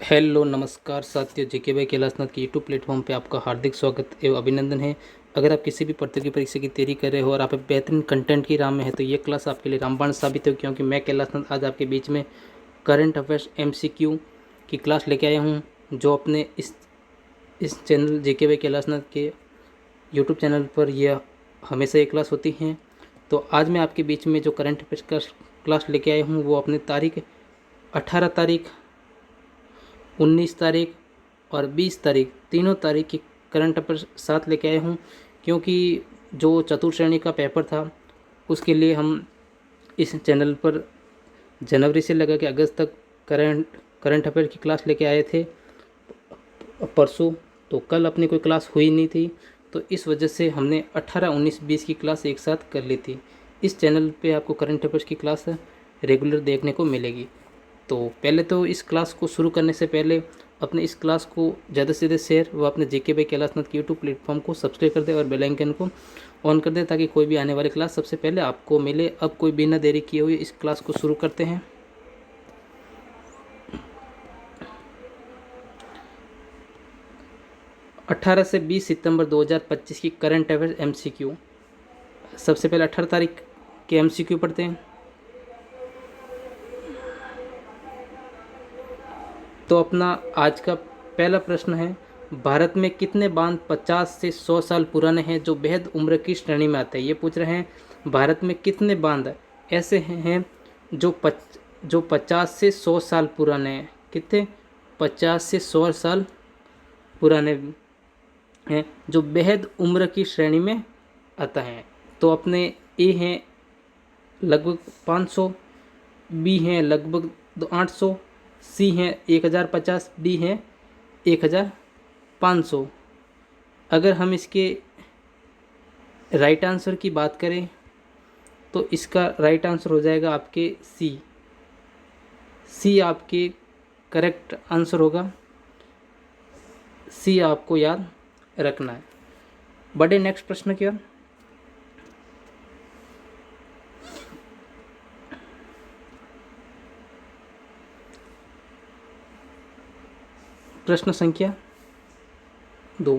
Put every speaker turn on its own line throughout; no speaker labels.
Hello नमस्कार साथियों, जेके भाई कैलाशनाथ के यूट्यूब प्लेटफॉर्म पे आपका हार्दिक स्वागत एवं अभिनंदन है। अगर आप किसी भी प्रतियोगी परीक्षा की तैयारी कर रहे हो और आप बेहतरीन कंटेंट की राह में है तो ये क्लास आपके लिए रामबाण साबित है, क्योंकि मैं कैलाशनाथ आज आपके बीच में करंट अफेयर्स एमसीक्यू की क्लास लेके आया हूँ, जो अपने इस चैनल जेके भाई कैलाशनाथ के यूट्यूब चैनल पर यह हमेशा ये क्लास होती हैं। तो आज मैं आपके बीच में जो करंट अफेयर्स क्लास लेके आया हूँ वो अपने तारीख 18 तारीख, 19 तारीख और 20 तारीख, तीनों तारीख की करंट अफेयर साथ लेके आए हूँ, क्योंकि जो चतुर्थ श्रेणी का पेपर था उसके लिए हम इस चैनल पर जनवरी से लगा के अगस्त तक करंट अफेयर की क्लास लेके आए थे परसों। तो कल अपनी कोई क्लास हुई नहीं थी, तो इस वजह से हमने 18, 19, 20 की क्लास एक साथ कर ली थी। इस चैनल पे आपको करंट अफेयर्स की क्लास रेगुलर देखने को मिलेगी। तो पहले तो इस क्लास को शुरू करने से पहले अपने इस क्लास को ज़्यादा से ज़्यादा शेयर व अपने जेके भाई कैलाशनाथ के यूट्यूब प्लेटफॉर्म को सब्सक्राइब कर दे और बेल आइकन को ऑन कर दे, ताकि कोई भी आने वाली क्लास सबसे पहले आपको मिले। अब कोई बिना देरी किए हुए इस क्लास को शुरू करते हैं। अट्ठारह से 20 सितंबर 2025 की करंट अफेयर्स एमसीक्यू। सबसे पहले 18 तारीख के एमसीक्यू पढ़ते हैं। तो अपना आज का पहला प्रश्न है, भारत में कितने बांध 50 से 100 साल पुराने हैं जो बेहद उम्र की श्रेणी में आते हैं। ये पूछ रहे हैं भारत में कितने बांध ऐसे हैं जो 50 से 100 साल पुराने हैं। कितने? 50 से 100 साल पुराने हैं जो बेहद उम्र की श्रेणी में आता है। तो अपने ए हैं लगभग 500, बी हैं लगभग 800, सी हैं 1050, डी हैं 1500। अगर हम इसके राइट आंसर की बात करें तो इसका राइट आंसर हो जाएगा आपके सी। सी आपके करेक्ट आंसर होगा। सी आपको याद रखना है। बढ़े नेक्स्ट प्रश्न की ओर। प्रश्न संख्या 2,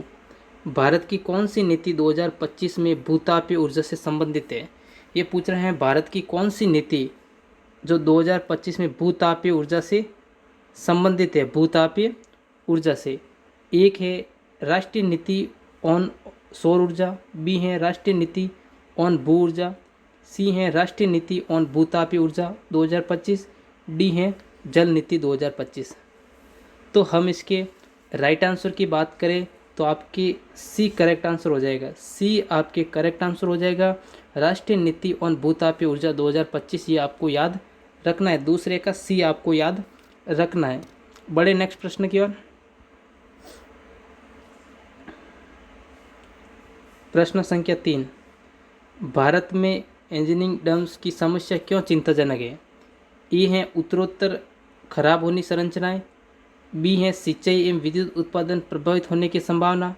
भारत की कौन सी नीति 2025 में भूतापीय ऊर्जा से संबंधित है। ये पूछ रहे हैं भारत की कौन सी नीति जो 2025 में भूतापीय ऊर्जा से संबंधित है। भूतापीय ऊर्जा से एक है राष्ट्रीय नीति ऑन सौर ऊर्जा, बी है राष्ट्रीय नीति ऑन भू ऊर्जा, सी है राष्ट्रीय नीति ऑन भूतापीय ऊर्जा 2025, डी है जल नीति 2025। तो हम इसके राइट आंसर की बात करें तो आपकी सी करेक्ट आंसर हो जाएगा। सी आपके करेक्ट आंसर हो जाएगा। राष्ट्रीय नीति ऑन भूतापीय ऊर्जा 2025 ये आपको याद रखना है। दूसरे का सी आपको याद रखना है। बड़े नेक्स्ट प्रश्न की ओर। प्रश्न संख्या 3, भारत में इंजीनियरिंग डम्स की समस्या क्यों चिंताजनक है। ए हैं उत्तरोत्तर खराब होनी संरचनाएं, बी हैं सिंचाई एवं विद्युत उत्पादन प्रभावित होने की संभावना,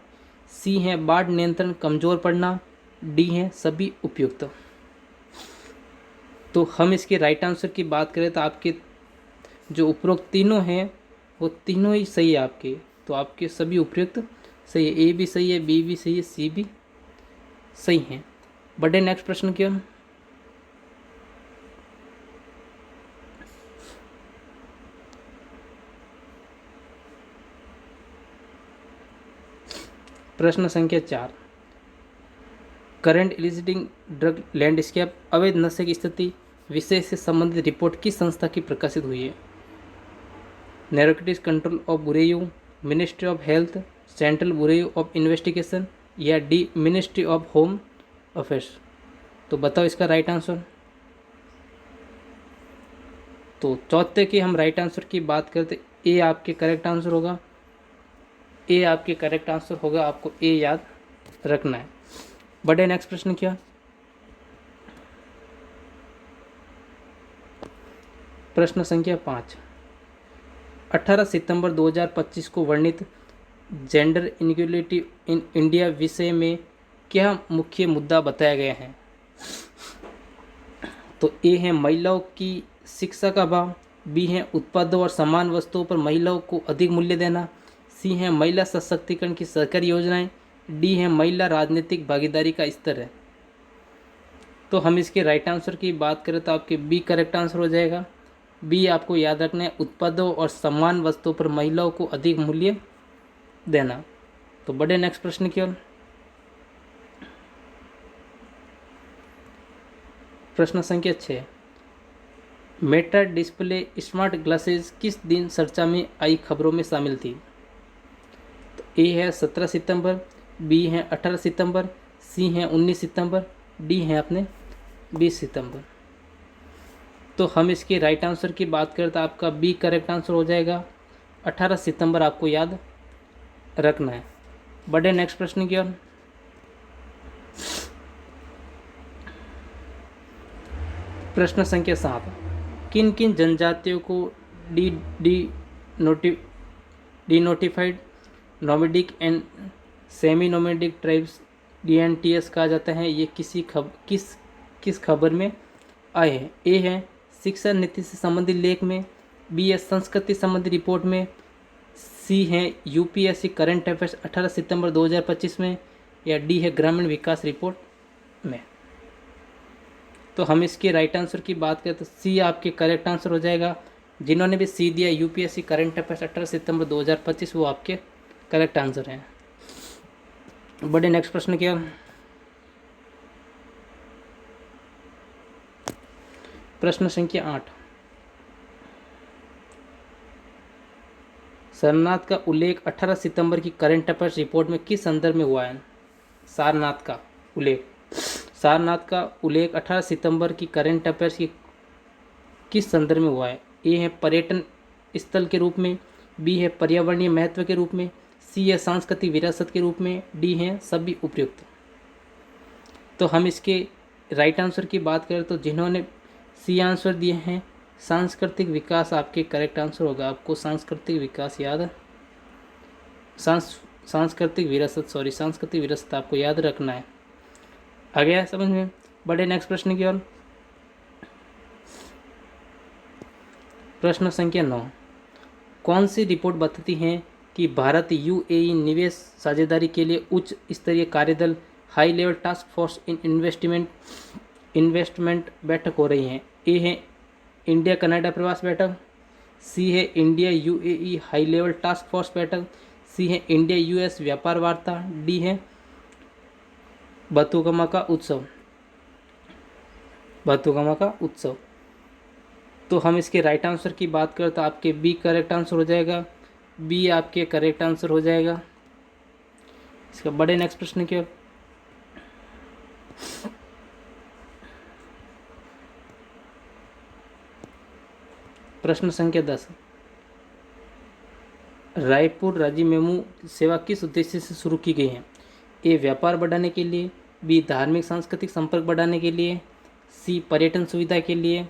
सी हैं बाढ़ नियंत्रण कमजोर पड़ना, डी हैं सभी उपयुक्त। तो हम इसके राइट आंसर की बात करें तो आपके जो उपरोक्त तीनों हैं वो तीनों ही सही है आपके। तो आपके सभी उपयुक्त सही है। ए भी सही है, बी भी सही है, सी भी सही है। बढ़े नेक्स्ट प्रश्न की ओर। प्रश्न संख्या 4, करंट इलिसिटिंग ड्रग लैंडस्केप अवैध नशे की स्थिति विषय से संबंधित रिपोर्ट किस संस्था की प्रकाशित हुई है। Narcotics control of bureau, ministry of health, central bureau of investigation या the ministry of home affairs. तो बताओ इसका राइट आंसर। तो चौथे की हम राइट आंसर की बात करते, ए आपके करेक्ट आंसर होगा। ए आपके करेक्ट आंसर होगा, आपको ए याद रखना है। बढ़े नेक्स्ट प्रश्न क्या। प्रश्न संख्या 5, 18 सितंबर 2025 को वर्णित जेंडर इनइक्वालिटी इन इंडिया विषय में क्या मुख्य मुद्दा बताया गया है। तो ए है महिलाओं की शिक्षा का अभाव, बी है उत्पादों और समान वस्तुओं पर महिलाओं को अधिक मूल्य देना, सी है महिला सशक्तिकरण की सरकारी योजनाएं, डी है महिला राजनीतिक भागीदारी का स्तर है। तो हम इसके राइट आंसर की बात करें तो आपके बी करेक्ट आंसर हो जाएगा। बी आपको याद रखना है, उत्पादों और समान वस्तुओं पर महिलाओं को अधिक मूल्य देना। तो बढ़े नेक्स्ट प्रश्न की ओर। प्रश्न संख्या 6, मेटा डिस्प्ले स्मार्ट ग्लासेस किस दिन चर्चा में आई खबरों में शामिल थी? तो ए है 17 सितंबर, बी है 18 सितंबर, सी है 19 सितंबर, डी है अपने 20 सितंबर। तो हम इसके राइट आंसर की बात करें तो आपका बी करेक्ट आंसर हो जाएगा। 18 सितंबर आपको याद रखना है। बढ़े नेक्स्ट प्रश्न की ओर। प्रश्न संख्या 7, किन किन जनजातियों को denotified nomadic and semi nomadic tribes DNTS कहा जाता है? ये किस खबर में आए हैं? ए है शिक्षा नीति से संबंधित लेख में, बी है संस्कृति संबंधी रिपोर्ट में, सी है UPSC करंट अफेयर्स 18 सितंबर 2025 में, या डी है ग्रामीण विकास रिपोर्ट में। तो हम इसके राइट आंसर की बात करें तो सी आपके करेक्ट आंसर हो जाएगा। जिन्होंने भी सी दिया UPSC करंट अफेयर्स 18 सितंबर 2025 वो आपके करेक्ट आंसर हैं। बढ़े नेक्स्ट प्रश्न क्या। प्रश्न संख्या 8, सारनाथ का उल्लेख 18 सितंबर की करंट अफेयर्स रिपोर्ट में किस संदर्भ में हुआ है? सारनाथ का उल्लेख 18 सितंबर की करंट अफेयर्स की किस संदर्भ में हुआ है? ए है पर्यटन स्थल के रूप में, बी है पर्यावरणीय महत्व के रूप में, सी है सांस्कृतिक विरासत के रूप में, डी है सभी उपयुक्त। तो हम इसके राइट आंसर की बात करें तो जिन्होंने सी आंसर दिए हैं सांस्कृतिक विकास आपके करेक्ट आंसर होगा। आपको सांस्कृतिक विकास याद सांस्कृतिक विरासत आपको याद रखना है। आ गया है समझ में? बढ़े नेक्स्ट प्रश्न की ओर। प्रश्न संख्या 9, कौन सी रिपोर्ट बताती है कि भारत UAE निवेश साझेदारी के लिए उच्च स्तरीय कार्यदल high level task force in investment बैठक हो रही है? ए है इंडिया कनाडा प्रवास बैठक, सी है India UAE high level task force बैठक, सी है इंडिया US व्यापार वार्ता, डी है बथुकम्मा का उत्सव। तो हम इसके राइट आंसर की बात करें तो आपके बी करेक्ट आंसर हो जाएगा। बी आपके करेक्ट आंसर हो जाएगा। इसका बड़े नेक्स्ट प्रश्न की ओर। प्रश्न संख्या 10, रायपुर राज्य मेमू सेवा किस उद्देश्य से शुरू की गई है? ए व्यापार बढ़ाने के लिए, बी धार्मिक सांस्कृतिक संपर्क बढ़ाने के लिए, सी पर्यटन सुविधा के लिए,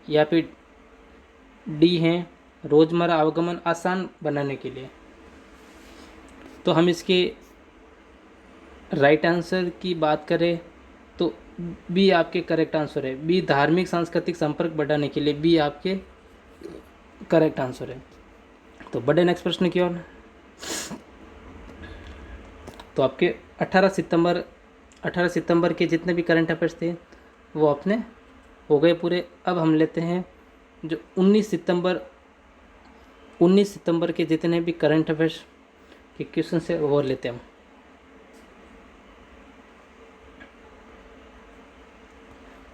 या फिर डी है रोजमर्रा आवागमन आसान बनाने के लिए। तो हम इसके राइट आंसर की बात करें तो बी आपके करेक्ट आंसर है। बी धार्मिक सांस्कृतिक संपर्क बढ़ाने के लिए बी आपके करेक्ट आंसर है। तो बढ़े नेक्स्ट प्रश्न की ओर। तो आपके 18 सितंबर के जितने भी करंट अफेयर्स थे वो अपने हो गए पूरे। अब हम लेते हैं जो 19 सितंबर के जितने भी करंट अफेयर्स के क्वेश्चन है वो लेते हैं हम।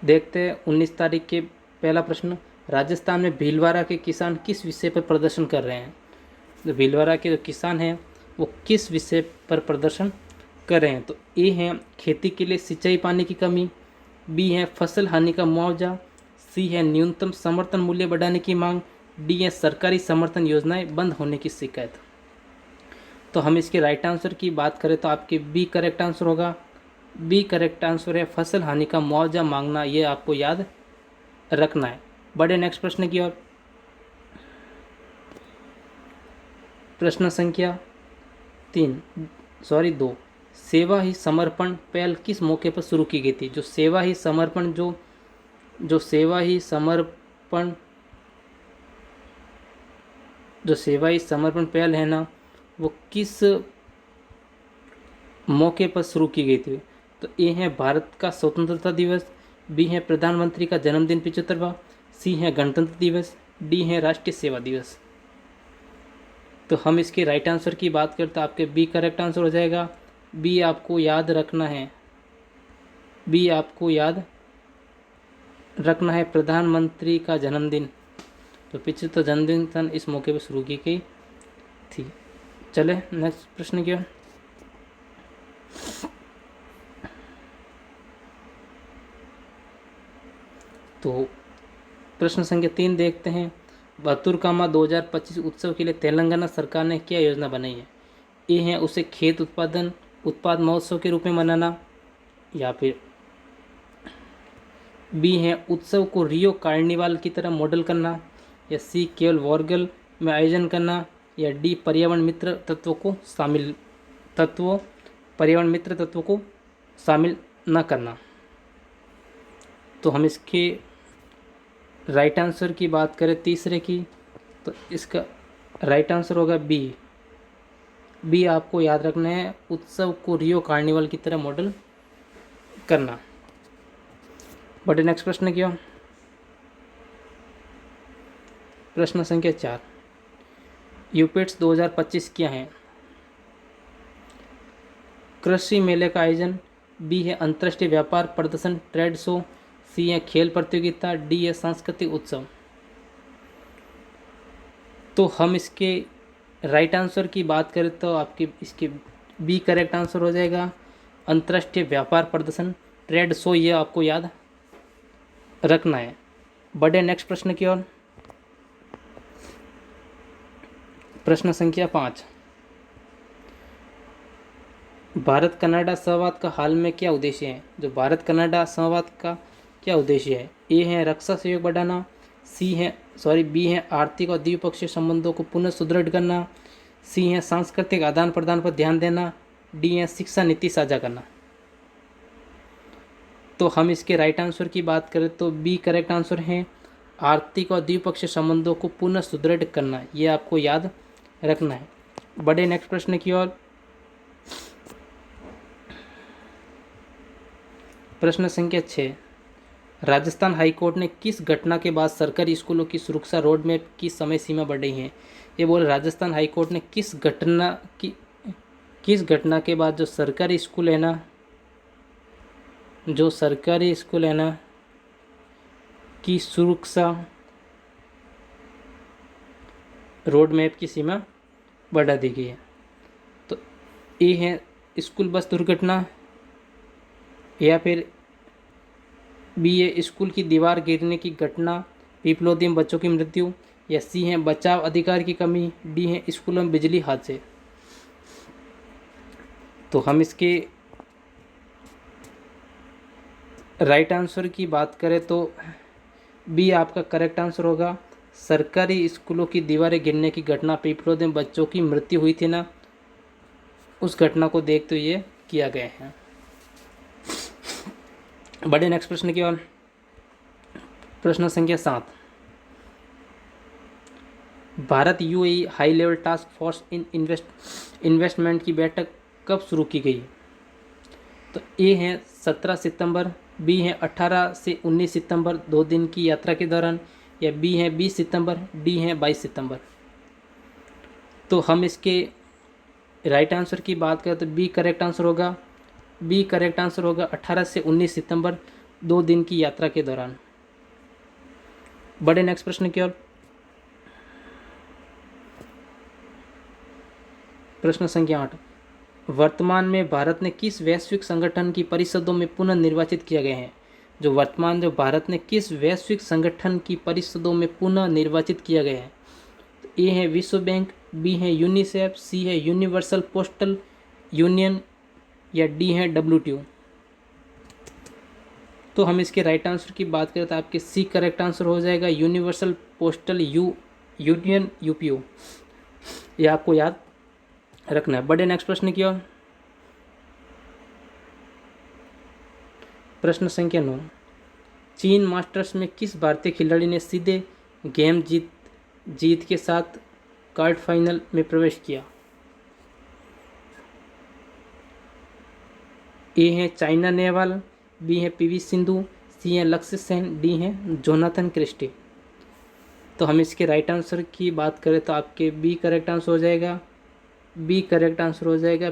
देखते हैं 19 तारीख के पहला प्रश्न, राजस्थान में भीलवाड़ा के किसान किस विषय पर प्रदर्शन कर रहे हैं? जो भीलवाड़ा के जो किसान हैं वो किस विषय पर प्रदर्शन कर रहे हैं? तो ए है खेती के लिए सिंचाई पानी की कमी, बी है फसल हानि का मुआवजा, सी है न्यूनतम समर्थन मूल्य बढ़ाने की मांग, डी है सरकारी समर्थन योजनाएं बंद होने की शिकायत। तो हम इसके राइट आंसर की बात करें तो आपके बी करेक्ट आंसर होगा। बी करेक्ट आंसर है फसल हानि का मुआवजा मांगना, ये आपको याद रखना है। बढ़े नेक्स्ट प्रश्न की ओर। प्रश्न संख्या 2, सेवा ही समर्पण पहल किस मौके पर शुरू की गई थी? जो सेवा ही समर्पण जो सेवाई समर्पण पहल है ना, वो किस मौके पर शुरू की गई थी? तो ए है भारत का स्वतंत्रता दिवस, बी है प्रधानमंत्री का जन्मदिन 75वां, सी है गणतंत्र दिवस, डी है राष्ट्रीय सेवा दिवस। तो हम इसके राइट आंसर की बात करते तो आपके बी करेक्ट आंसर हो जाएगा। बी आपको याद रखना है, बी आपको याद रखना है, प्रधानमंत्री का जन्मदिन। तो 75 जन्मदिन सन इस मौके पर शुरू की गई थी। चले नेक्स्ट प्रश्न की ओर। तो प्रश्न संख्या 3 देखते हैं। बतुरकामा 2025 उत्सव के लिए तेलंगाना सरकार ने क्या योजना बनाई है? ए है उसे खेत उत्पाद महोत्सव के रूप में मनाना, या फिर बी है उत्सव को रियो कार्निवाल की तरह मॉडल करना, या सी केवल वॉरगल में आयोजन करना, या डी पर्यावरण मित्र तत्वों को शामिल न करना। तो हम इसके राइट आंसर की बात करें तीसरे की, तो इसका राइट आंसर होगा बी। बी आपको याद रखना है, उत्सव को रियो कार्निवल की तरह मॉडल करना। बढ़े नेक्स्ट प्रश्न की ओर। प्रश्न संख्या 4, यूपेट्स 2025 क्या है? कृषि मेले का आयोजन, बी है अंतर्राष्ट्रीय व्यापार प्रदर्शन ट्रेड शो, सी है खेल प्रतियोगिता, डी है सांस्कृतिक उत्सव। तो हम इसके राइट आंसर की बात करें तो आपके इसके बी करेक्ट आंसर हो जाएगा, अंतर्राष्ट्रीय व्यापार प्रदर्शन ट्रेड शो, ये आपको याद रखना है। बढ़े नेक्स्ट प्रश्न की ओर। प्रश्न संख्या 5, भारत कनाडा संवाद का हाल में क्या उद्देश्य है? जो भारत कनाडा संवाद का क्या उद्देश्य है? ए है रक्षा सहयोग बढ़ाना, बी है आर्थिक और द्विपक्षीय संबंधों को पुनः सुदृढ़ करना, सी है सांस्कृतिक आदान प्रदान पर ध्यान देना, डी है शिक्षा नीति साझा करना। तो हम इसके राइट आंसर की बात करें तो बी करेक्ट आंसर है, आर्थिक और द्विपक्षीय संबंधों को पुनः सुदृढ़ करना, ये आपको याद रखना है। बढ़े नेक्स्ट प्रश्न की ओर। प्रश्न संख्या 6, राजस्थान हाईकोर्ट ने किस घटना के बाद सरकारी स्कूलों की सुरक्षा रोड मैप की समय सीमा बढ़ाई है? ये बोल राजस्थान हाईकोर्ट ने किस घटना के बाद जो सरकारी स्कूल है ना की सुरक्षा रोड मैप की सीमा बढ़ा दी गई है। तो ए है स्कूल बस दुर्घटना, या फिर बी है स्कूल की दीवार गिरने की घटना, पीपलोदियम बच्चों की मृत्यु, या सी है बचाव अधिकार की कमी, डी है स्कूलों में बिजली हादसे। तो हम इसके राइट आंसर की बात करें तो बी आपका करेक्ट आंसर होगा, सरकारी स्कूलों की दीवारें गिरने की घटना, पीपलोदियम बच्चों की मृत्यु हुई थी ना, उस घटना को देखते हुए ये किया गया है। बढ़े नेक्स्ट प्रश्न की ओर। प्रश्न संख्या 7, Bharat UAE high level task force in investment की बैठक कब शुरू की गई? तो ए है 17 सितंबर, बी है 18 से 19 सितंबर 2 दिन की यात्रा के दौरान, या बी है 20 सितंबर, डी है 22 सितंबर। तो हम इसके राइट आंसर की बात करें तो बी करेक्ट आंसर होगा, 18 से 19 सितंबर 2 दिन की यात्रा के दौरान। बढ़े नेक्स्ट प्रश्न की ओर। प्रश्न संख्या 8, वर्तमान में भारत ने किस वैश्विक संगठन की परिषदों में पुनः निर्वाचित किया गया है? जो भारत ने किस वैश्विक संगठन की परिषदों में पुनः निर्वाचित किया गया है? तो ए है विश्व बैंक, बी है यूनिसेफ, सी है यूनिवर्सल पोस्टल यूनियन, या डी है WTO। तो हम इसके राइट आंसर की बात करें तो आपके सी करेक्ट आंसर हो जाएगा, यूनिवर्सल पोस्टल यूनियन UPO, ये आपको याद रखना है। बढ़े नेक्स्ट प्रश्न की ओर। प्रश्न संख्या 9, चीन मास्टर्स में किस भारतीय खिलाड़ी ने सीधे गेम जीत के साथ क्वार्टर फाइनल में प्रवेश किया? ए है चाइना नेहवाल, बी है पीवी सिंधु, सी है लक्ष्य सेन, डी है जोनाथन क्रिस्टी। तो हम इसके राइट आंसर की बात करें तो आपके बी करेक्ट आंसर हो जाएगा। बी करेक्ट आंसर हो जाएगा।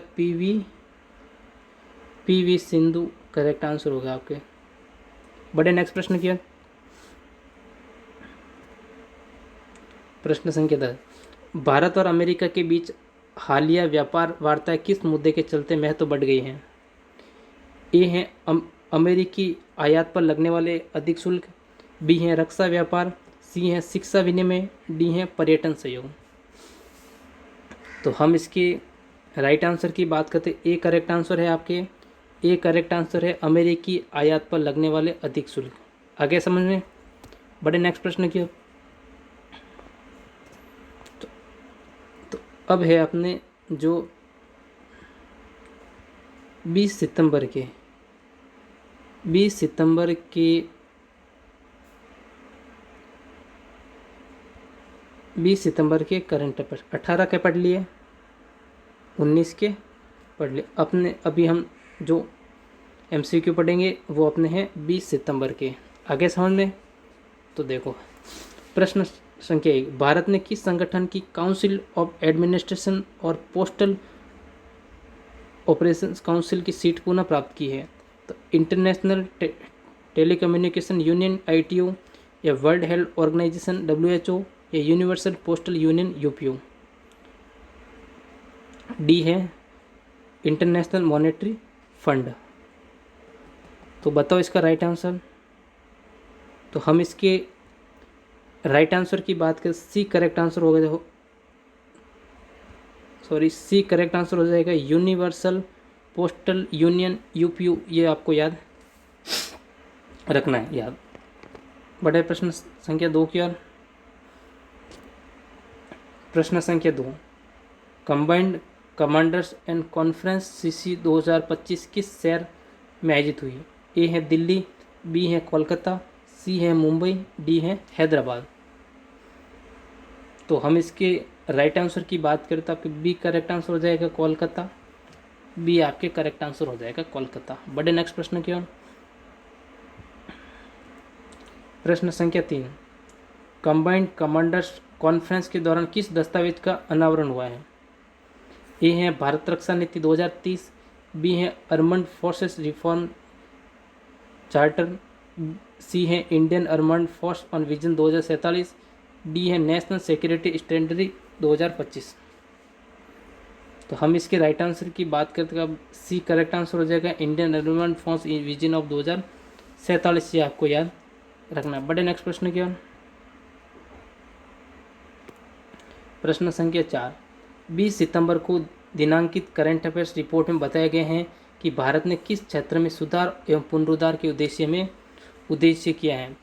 पीवी सिंधु करेक्ट आंसर होगा आपके। बढ़े नेक्स्ट प्रश्न की ओर। प्रश्न संख्या 10, भारत और अमेरिका के बीच हालिया व्यापार वार्ताएं किस मुद्दे के चलते महत्व बढ़ गई हैं? ए है अमेरिकी आयात पर लगने वाले अधिक शुल्क, बी है रक्षा व्यापार, सी है शिक्षा विनिमय, डी है पर्यटन सहयोग। तो हम इसके राइट आंसर की बात करते ए करेक्ट आंसर है आपके। ए करेक्ट आंसर है अमेरिकी आयात पर लगने वाले अधिक शुल्क। आगे समझ में। बड़े नेक्स्ट प्रश्न की। तो अब है अपने जो 20 सितंबर के करंट अफेयर्स 18 के पढ़ लिए, 19 के पढ़ लिए। अपने अभी हम जो MCQ पढ़ेंगे वो अपने हैं 20 सितंबर के। आगे समझ में। तो देखो प्रश्न संख्या 1, भारत ने किस संगठन की काउंसिल ऑफ एडमिनिस्ट्रेशन और पोस्टल ऑपरेशंस काउंसिल की सीट पुनः प्राप्त की है? तो इंटरनेशनल टेलीकम्युनिकेशन यूनियन ITU, या वर्ल्ड हेल्थ ऑर्गेनाइजेशन WHO, या universal postal union UPO। D है इंटरनेशनल मॉनेटरी फंड। तो बताओ इसका राइट आंसर। तो हम इसके राइट आंसर की बात करें, सी करेक्ट आंसर होगा। देखो सी करेक्ट आंसर हो जाएगा यूनिवर्सल पोस्टल यूनियन UPO। ये आपको याद रखना है, याद। बड़े प्रश्न संख्या 2 की ओर। प्रश्न संख्या 2, combined commanders and conference CC 2025 किस शहर में आयोजित हुई? ए है दिल्ली, बी है कोलकाता, सी है मुंबई, डी है हैदराबाद। तो हम इसके राइट आंसर की बात करें तो आपके बी करेक्ट आंसर हो जाएगा कोलकाता। बी आपके करेक्ट आंसर हो जाएगा कोलकाता। बढ़े नेक्स्ट प्रश्न की ओर। प्रश्न संख्या 3, कंबाइंड कमांडर्स कॉन्फ्रेंस के दौरान किस दस्तावेज का अनावरण हुआ है? ए है भारत रक्षा नीति 2030, बी है armed forces reform charter, C है Indian armed force on vision 2047, D है नेशनल सिक्योरिटी स्टैंडर्ड 2025। तो हम इसके राइट आंसर की बात करते हैं, अब सी करेक्ट आंसर हो जाएगा Indian armed force vision of 2047। ये आपको याद रखना। बड़े नेक्स्ट प्रश्न की ओर। प्रश्न संख्या 4, 20 सितंबर को दिनांकित करंट अफेयर्स रिपोर्ट में बताए गए हैं कि भारत ने किस क्षेत्र में सुधार एवं पुनरुद्धार के उद्देश्य किया है?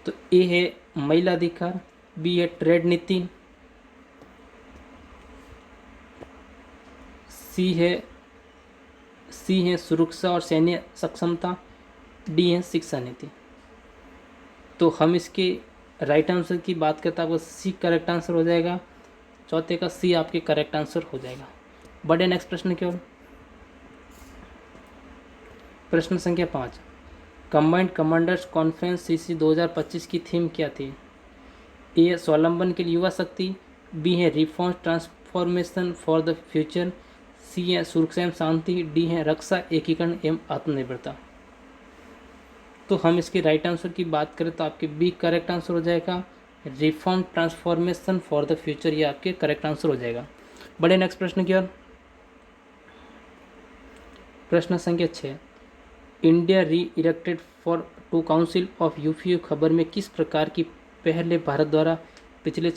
तो ए है महिला अधिकार, बी है ट्रेड नीति, सी है सुरक्षा और सैन्य सक्षमता, डी है शिक्षा नीति। तो हम इसके राइट आंसर की बात करते हैं, आपको सी करेक्ट आंसर हो जाएगा। चौथे का सी आपके करेक्ट आंसर हो जाएगा। बढ़े नेक्स्ट प्रश्न की ओर। प्रश्न संख्या 5, कंबाइंड कमांडर्स कॉन्फ्रेंस CC 2025 की थीम क्या थी? ए स्वावलंबन के लिए युवा शक्ति, बी है reform transformation for the future, C है सुरक्षा एवं शांति, डी है रक्षा एकीकरण एवं आत्मनिर्भरता। तो हम इसके राइट आंसर की बात करें तो आपके बी करेक्ट आंसर हो जाएगा reform transformation for the future. ये आपके करेक्ट आंसर हो जाएगा। बढ़े नेक्स्ट प्रश्न की ओर। प्रश्न संख्या 6, India reelected for to council of UPO खबर में किस प्रकार की पहल भारत द्वारा पिछले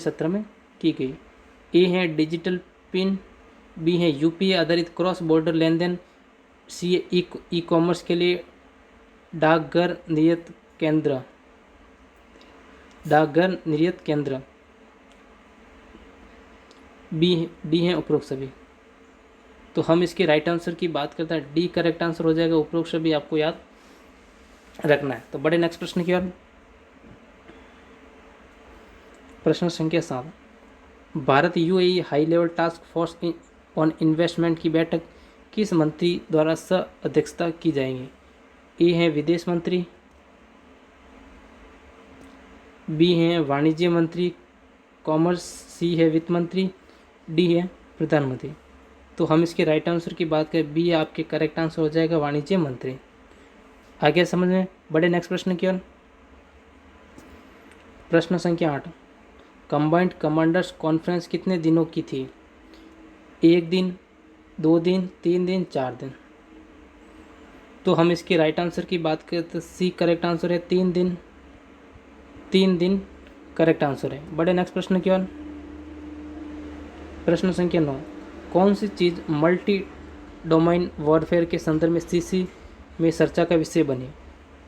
सत्र में की गई? ए है डिजिटल पिन, बी है UPI आधारित क्रॉस बॉर्डर लेन देन, सी है ई कॉमर्स के लिए डाकघर निर्यात केंद्र, डी है उपरोक्त सभी। तो हम इसके राइट आंसर की बात करते हैं, डी करेक्ट आंसर हो जाएगा उपरोक्त सभी। आपको याद रखना है। तो बड़े नेक्स्ट प्रश्न की ओर। प्रश्न संख्या 7, Bharat UAE high level task force on investment की बैठक किस मंत्री द्वारा सह अध्यक्षता की जाएगी? ए है विदेश मंत्री, बी है वाणिज्य मंत्री कॉमर्स, सी है वित्त मंत्री, डी है प्रधानमंत्री। तो हम इसके राइट आंसर की बात करें, बी आपके करेक्ट आंसर हो जाएगा वाणिज्य मंत्री। आगे समझ में। बड़े नेक्स्ट प्रश्न की ओर। प्रश्न संख्या 8, कंबाइंड कमांडर्स कॉन्फ्रेंस कितने दिनों की थी? 1 दिन, 2 दिन, 3 दिन, 4 दिन। तो हम इसके राइट आंसर की बात करें तो सी करेक्ट आंसर है 3 दिन। 3 दिन करेक्ट आंसर है। बड़े नेक्स्ट प्रश्न की ओर। प्रश्न संख्या 9, कौन सी चीज़ मल्टी डोमेन वॉरफेयर के संदर्भ में सीसी में चर्चा का विषय बनी?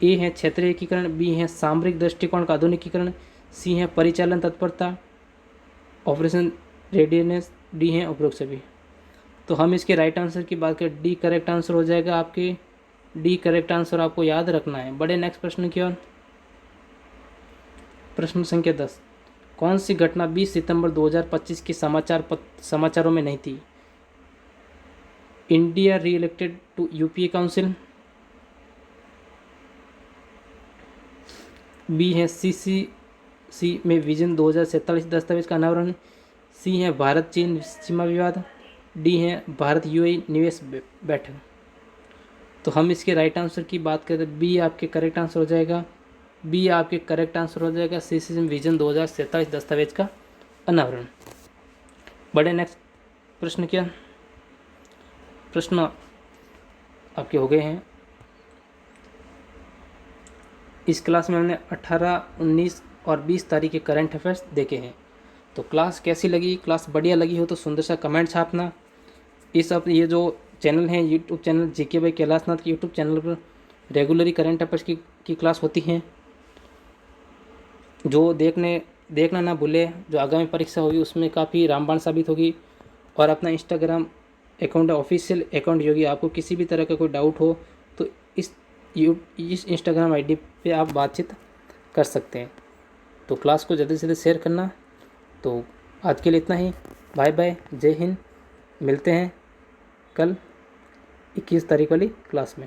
ए है क्षेत्रीय एकीकरण, बी है सामरिक दृष्टिकोण का आधुनिकीकरण, सी है परिचालन तत्परता ऑपरेशन रेडिनेस, डी है उपरोक्त सभी। तो हम इसके राइट आंसर की बात करें, डी करेक्ट आंसर हो जाएगा आपके। डी करेक्ट आंसर आपको याद रखना है। बड़े नेक्स्ट प्रश्न की ओर। प्रश्न संख्या 10, कौन सी घटना 20 सितंबर 2025 के समाचारों में नहीं थी? India reelected to UPA council, B है सीसीसी में विजन 2047 दस्तावेज का अनावरण, सी है भारत चीन सीमा विवाद, डी है भारत यूएई निवेश बैठक। तो हम इसके राइट आंसर की बात करें, बी आपके करेक्ट आंसर हो जाएगा। बी आपके करेक्ट आंसर हो जाएगा, सीसीसी में विजन 2047 दस्तावेज का अनावरण। बड़े नेक्स्ट प्रश्न क्या। प्रश्न आपके हो गए हैं। इस क्लास में हमने 18, 19 और 20 तारीख के करंट अफेयर्स देखे हैं। तो क्लास कैसी लगी? क्लास बढ़िया लगी हो तो सुंदर सा कमेंट छापना। ये जो चैनल है YouTube channel GK by Kailashnath के यूट्यूब चैनल पर रेगुलरली करंट अफेयर्स की क्लास होती हैं। जो देखना ना भूले, जो आगामी परीक्षा होगी उसमें काफ़ी रामबाण साबित होगी। और अपना इंस्टाग्राम अकाउंट ऑफिशियल अकाउंट होगी, आपको किसी भी तरह का कोई डाउट हो तो इस इंस्टाग्राम आईडी पे आप बातचीत कर सकते हैं। तो क्लास को जल्दी से जल्दी शेयर करना। तो आज के लिए इतना ही। बाय बाय, जय हिंद। मिलते हैं कल 21 तारीख वाली क्लास में।